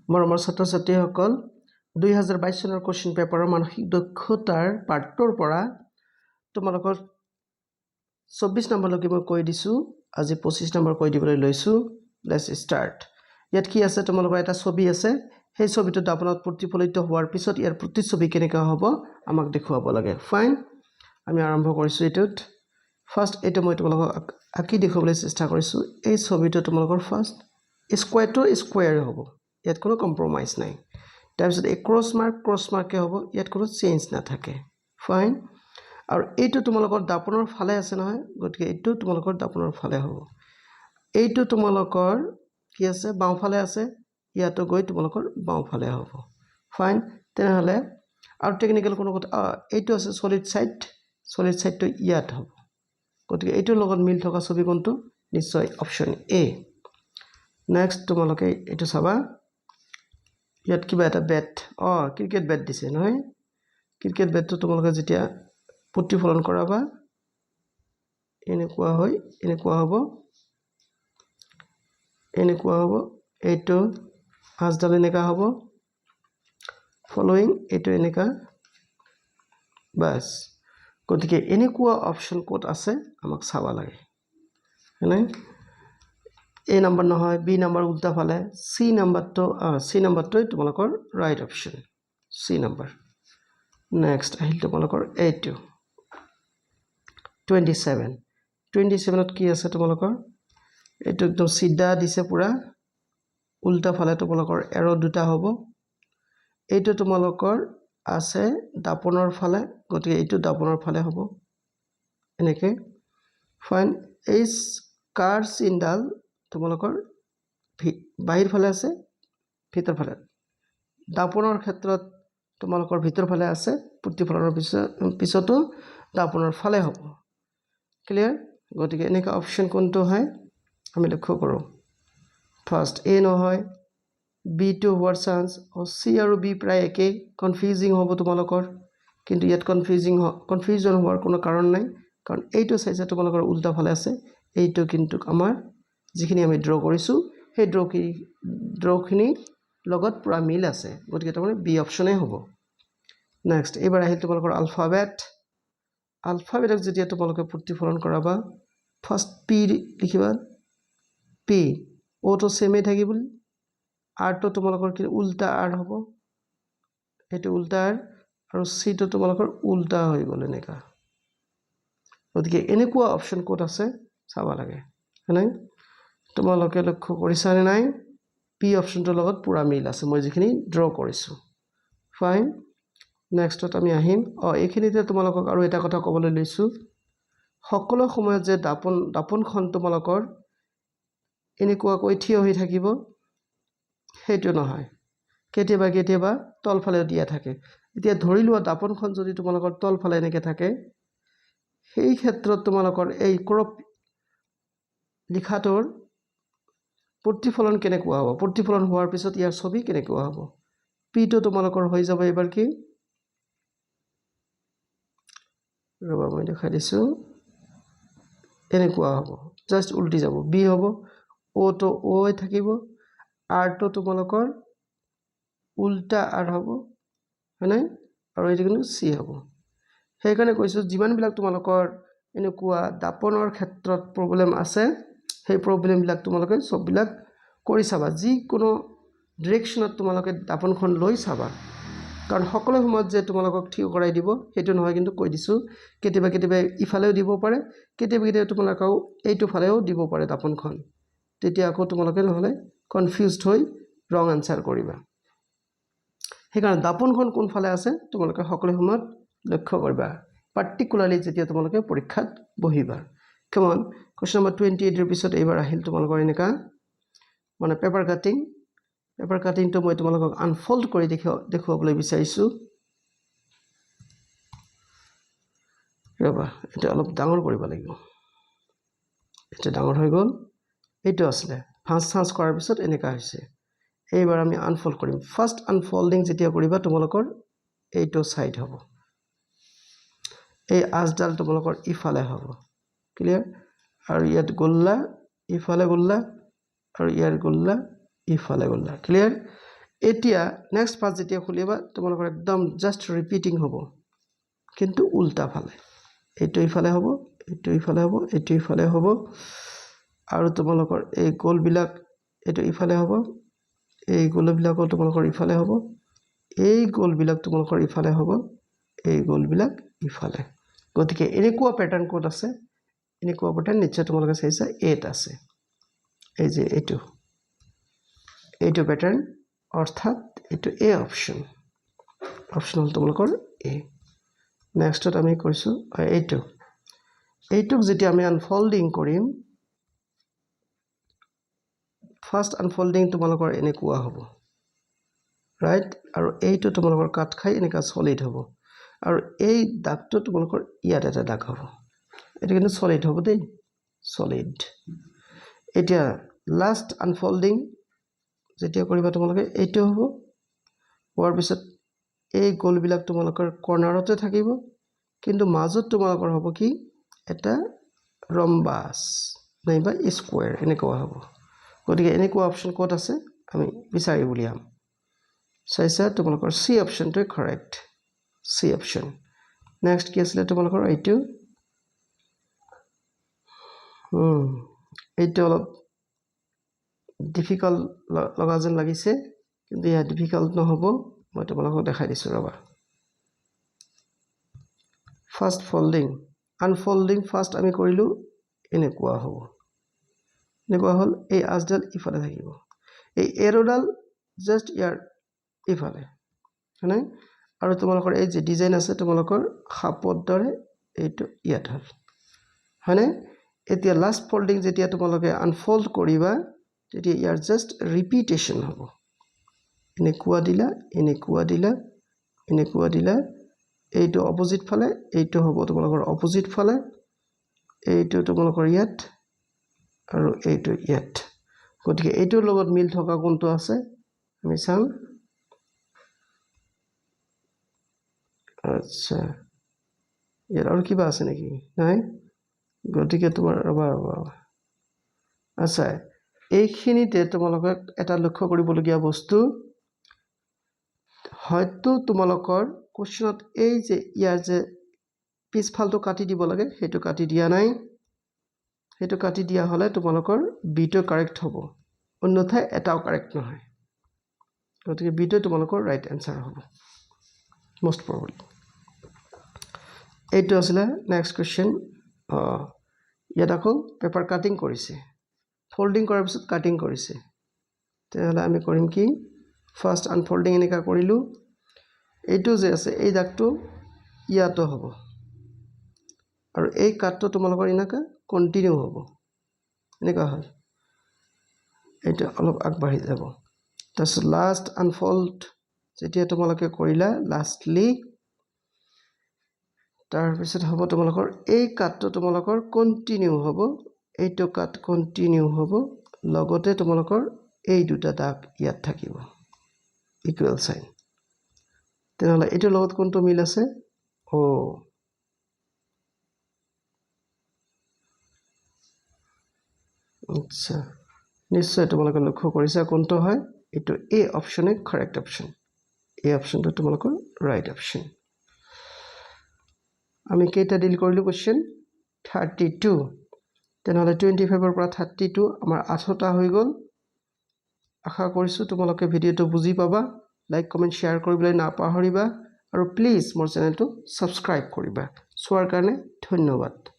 মৰমৰ ছাত্ৰ-ছাত্ৰীসকল 2022 চনৰ কোৱেশ্চন পেপাৰৰ মানসিক দক্ষতাৰ পাৰ্টৰ পৰা তোমালোকৰ 24 নম্বৰলৈকে মই কৈ দিছো আজি 25 নম্বৰ কৈ দিবলৈ লৈছো লেটস ষ্টাৰ্ট ইয়াত কি আছে তোমালোকৰ এটা ছবি আছে সেই ছবিটো দাপনত প্ৰতিফলিত হোৱাৰ পিছত ইয়াৰ প্ৰতিছবি কেনেকা হ'ব আমাক দেখুৱাব লাগে ফাইন আমি আৰম্ভ কৰিছো এটোত ফাৰ্স্ট এটো মই তোমালোকক আকি দেখুৱাবলৈ চেষ্টা কৰিছো এই ছবিটো তোমালোকৰ ফাৰ্স্ট স্কয়াৰটো স্কয়াৰ হ'ব ইয়াত কোনো কম্প্ৰমাইজ নাই তাৰপিছত এই ক্ৰছ মাৰ্কে হ'ব ইয়াত কোনো চেঞ্জ নাথাকে ফাইন আৰু এইটো তোমালোকৰ দাপনৰ ফালে আছে নহয় গতিকে এইটো তোমালোকৰ দাপনৰ ফালে হ'ব এইটো তোমালোকৰ কি আছে বাও ফালে আছে ইয়াতো গৈ তোমালোকৰ বাও ফালে হ'ব ফাইন তেনেহলে আৰু টেকনিক্যাল কোনো কথা এইটো আছে সলিড সাইডটো ইয়াত হ'ব গতিকে এইটোৰ লগত মিল থকা ছবি কোনটো নিশ্চয় অপচন এ নেক্সট তোমালোকে এইটো চাবা ইয়াত কিবা এটা বেট ক্ৰিকেট বেট দিছে নহয় ক্ৰিকেট বেটটো তোমালোকে যেতিয়া প্ৰতিফলন কৰাবা এনেকুৱা হ'ব এইটো হাজডাল এনেকা হ'ব ফলোইং এইটো এনেকা বাস গতিকে এনেকুৱা অপচন কোড আছে আমাক চাবা লাগে হয়নে A number নহয় B number উল্টা ফালে C numberটো তোমালোকৰ right option C number next আহিল তোমালোকৰ A2 27ত কি আছে তোমালোকৰ এইটো একদম সিধা দিছে পুৰা উল্টা ফালে তোমালোকৰ এৰো দুটা হ'ব এইটো তোমালোকৰ আছে দাপনৰ ফালে গতিকে এইটো দাপনৰ ফালে হ'ব এনেকে ফাইন এই কাৰ চিনডাল তোমালোকৰ বাহিৰ ফালে আছে ভিতৰ ফালে দাপনৰ ক্ষেত্ৰত তোমালোকৰ ভিতৰ ফালে আছে প্ৰতিফলনৰ পিছতো দাপনৰ ফালে হ'ব ক্লিয়াৰ গতিকে এনেকা অপচন কোনটো হয় আমি লক্ষ্য কৰো ফাৰ্স্ট এ নহয় বি টু হোৱাৰ চান্স সি আৰু বি প্ৰায় একে কনফিউজিং হ'ব তোমালোকৰ কিন্তু ইয়াত কনফিউজন হোৱাৰ কোনো কাৰণ নাই কাৰণ এইটো চাইছে তোমালোকৰ উল্টা ফালে আছে এইটো কিন্তু আমাৰ যিখিনি আমি ড্ৰ কৰিছো সেই ড্ৰখিনি লগত পুৰা মিল আছে গতিকে তাৰমানে বি অপচনে হ'ব নেক্সট এবাৰ আহিল তোমালোকৰ আলফাবেটক যেতিয়া তোমালোকে প্ৰতিফলন কৰাবা ফাৰ্স্ট পি লিখিবা পি ও তো সেমে থাকিব আৰ তো তোমালোকৰ কি উল্টা আৰ হ'ব এটো উল্টা আৰ আৰু সি তো তোমালোকৰ উল্টা হৈ গ'ল এনেকা গতিকে এনেকুৱা অপচন কোড আছে চাবা লাগে হয়নে তোমালোকে লক্ষ্য কৰিছানে নাই পি অপচনটোৰ লগত পুৰা মিল আছে মই যিখিনি ড্ৰ কৰিছো ফাইন নেক্সটত আমি আহিম এইখিনিতে তোমালোকক আৰু এটা কথা ক'বলৈ লৈছো সকলো সময়ত যে দাপনখন তোমালোকৰ এনেকুৱা কৈ থিয় হৈ থাকিব হেতু নহয় কেতিয়াবা তলফালে দিয়া থাকে এতিয়া ধৰি লোৱা দাপনখন যদি তোমালোকৰ তলফালে এনেকে থাকে সেই ক্ষেত্ৰত তোমালোকৰ এই ক্ৰপ লিখাটোৰ প্ৰতিফলন কেনেকুৱা হ'ব প্ৰতিফলন হোৱাৰ পিছত ইয়াৰ ছবি কেনেকুৱা হ'ব পি টো তোমালোকৰ হৈ যাব এবাৰ কি ৰবা মই দেখাই দিছো এনেকুৱা হ'ব জাস্ট উল্টি যাব বি হ'ব ও তো ও থাকিব আর তো তোমালোকৰ উল্টা আৰ হ'ব হয়নে আৰু এইটো কিন্তু সি হ'ব সেইকাৰণে কৈছো যিমানবিলাক তোমালোকৰ এনেকুৱা দাপনৰ ক্ষেত্ৰত প্ৰবলেম আছে সেই প্ৰবলেম বিলাক তোমালোকে সববিলাক কৰি চাবা যি কোনো ডাইৰেকশনত তোমালোকে দাপনখন লৈ চাবা কাৰণ সকলো সময়ত যে তোমালোকক ঠিক কৰাই দিব হেতু নহয় কিন্তু কৈ দিছো কেতিয়াবা ইফালেও দিব পাৰে কেতিয়াবা তোমালোকক এইটো ফালেও দিব পাৰে দাপনখন তেতিয়া আকৌ তোমালোকে নহলে কনফিউজড হৈ ৰং আনসাৰ কৰিবা সেইকাৰণে দাপনখন কোন ফালে আছে তোমালোকে সকলো সময়ত লক্ষ্য কৰিবা পাৰ্টিকুলাৰলি যেতিয়া তোমালোকে পৰীক্ষাত বহিবা কমন কোৱেশ্চন নম্বৰ 28 এৰ পিছত এবাৰ আহিল তোমালোকৰ এনেকা মানে পেপাৰ কাটিংটো মই তোমালোকক আনফোল্ড কৰি দেখুৱাবলৈ বিচাৰিছো ৰবা এটা অলপ ডাঙৰ কৰিব লাগিব এটা ডাঙৰ হৈ গ'ল এইটো আসলে ফাঁস কৰাৰ পিছত এনেকা হৈছে এইবাৰ আমি আনফোল্ড কৰিম ফাৰ্স্ট আনফোল্ডিং যেতিয়া কৰিবা তোমালোকৰ এইটো সাইড হ'ব এই আজডাল তোমালোকৰ ইফালে হ'ব ক্লিয়াৰ আৰু ইয়াত গোল্লা ইফালে গোল্লা আৰু ইয়াৰ গোল্লা ইফালে গোল্লা ক্লিয়াৰ এতিয়া নেক্সট পাঁচ যেতিয়া খুলিবা তোমালোকৰ একদম জাষ্ট ৰিপিটিং হ'ব কিন্তু উল্টা ফালে এইটো ইফালে হ'ব এইটো ইফালে হ'ব এইটো ইফালে হ'ব আৰু তোমালোকৰ এই গোলবিলাক এইটো ইফালে হ'ব এই গোলবিলাক তোমালোকৰ ইফালে হ'ব এই গোলবিলাক তোমালোকৰ ইফালে হ'ব এই গোলবিলাক ইফালে গতিকে এনেকুৱা প্যাটাৰ্ন কোড আছে এনেকুৱা প্যাটাৰ্ন নিশ্চয় তোমালোকে চাইছা এত আছে এই যে এইটো প্যাটাৰ্ন অৰ্থাৎ এইটো এ অপশন হল তোমালোকৰ এ নেক্সটত আমি কৰিছো এইটোক যেতিয়া আমি আনফোল্ডিং কৰিম ফাৰ্স্ট আনফোল্ডিং তোমালোকৰ এনেকুৱা হ'ব ৰাইট আৰু এইটো তোমালোকৰ কাট খাই এনেকা সলিড হ'ব আৰু এই দাগটো তোমালোকৰ ইয়াত এটা দাগ হ'ব এটা কিন্তু সলিড হ'ব দেই সলিড এতিয়া লাষ্ট আনফোল্ডিং যেতিয়া কৰিবা তোমালোকে এইটো হ'ব হোৱাৰ পিছত এই গোলবিলাক তোমালোকৰ কৰ্নাৰতে থাকিব কিন্তু মাজত তোমালোকৰ হ'ব কি এটা ৰম্বাস নাইবা স্কোয়াৰ এনেকুৱা হ'ব গতিকে এনেকুৱা অপশন ক'ত আছে আমি বিচাৰি উলিয়াম চাইছা তোমালোকৰ সি অপশনটো কাৰেক্ট সি অপশন নেক্সট কি আছিল তোমালোকৰ এইটো অলপ ডিফিকাল্ট লগা যেন লাগিছে কিন্তু ইয়া ডিফিকাল্ট নহব মই তোমালোকক দেখাই দিছো ৰবা ফাৰ্স্ট ফোল্ডিং আনফোল্ডিং ফাৰ্স্ট আমি কৰিলো এনেকুৱা হ'ব এনেকুৱা হল এই আজডাল ইফালে থাকিব এই এৰোডাল জাস্ট ইয়াৰ ইফালে হয়নে আৰু তোমালোকৰ এই যে ডিজাইন আছে তোমালোকৰ খাপৰ দৰে এইটো ইয়াত হল হয়নে এতিয়া লাষ্ট ফোল্ডিং যেতিয়া তোমালোকে আনফোল্ড কৰিবা তেতিয়া ইয়াৰ জাস্ট ৰিপিটেশন হ'ব এনেকুৱা দিলা এনেকুৱা দিলা এনেকুৱা দিলা এইটো অপোজিট ফালে এইটো হ'ব তোমালোকৰ অপোজিট ফালে এইটো তোমালোকৰ ইয়াত আৰু এইটো ইয়াত গতিকে এইটোৰ লগত মিল থকা কোনটো আছে আমি চাম আচ্ছা ইয়াৰ আৰু কিবা আছে নেকি নাই গতিকে তোমাৰ ৰবা আচ্ছা এইখিনিতে তোমালোকে এটা লক্ষ্য কৰিবলগীয়া বস্তু হয়তো তোমালোকৰ কোশ্চনত এই যে ইয়াৰ যে পিছফালটো কাটি দিব লাগে সেইটো কাটি দিয়া নাই সেইটো কাটি দিয়া হলে তোমালোকৰ বিটো কাৰেক্ট হ'ব অন্যথায় এটাও কাৰেক্ট নহয় গতিকে বিটো তোমালোকৰ ৰাইট আনসাৰ হ'ব most probably এইটো আছিল নেক্সট কোশ্চন ইয়াত আকৌ পেপাৰ কাটিং কৰিছে ফোল্ডিং কৰাৰ পিছত কাটিং কৰিছে তেতিয়াহলে আমি কৰিম কি ফাৰ্স্ট আনফোল্ডিং এনেকা কৰিলো এইটো যে আছে এই দাগটো ইয়াতো হ'ব আৰু এই কাটটো তোমালোকৰ এনেকা কন্টিনিউ হ'ব এনেকা হয় এটা অলপ আগবাঢ়ি যাব তাৰপিছত লাষ্ট আনফোল্ড যেতিয়া তোমালোকে কৰিলা লাষ্টলি তাৰপিছত হ'ব তোমালোকৰ এই কাটটো তোমালোকৰ কন্টিনিউ হ'ব এইটো কাট কন্টিনিউ হ'ব লগতে তোমালোকৰ এই দুটা দাগ ইয়াত থাকিব ইকুৱেল সাইন তেনেহলে এইটোৰ লগত কোনটো মিল আছে আচ্ছা নিশ্চয় তোমালোকে লক্ষ্য কৰিছা কোনটো হয় এইটো এ অপশনে কাৰেক্ট অপশন এই অপশনটো তোমালোকৰ ৰাইট অপশন আমি কেইটা ডিল কৰিলো কোশ্চেন 32 তেনেহলে 25 ৰ পৰা 32 আমাৰ 8টা হৈ গল আশা কৰিছো তোমালোকে ভিডিওটো বুজি পাবা লাইক কমেন্ট শেয়াৰ কৰিবলৈ নাপাহৰিবা আৰু প্লিজ মোৰ চেনেলটো সাবস্ক্ৰাইব কৰিবা চোৱাৰ কাৰণে ধন্যবাদ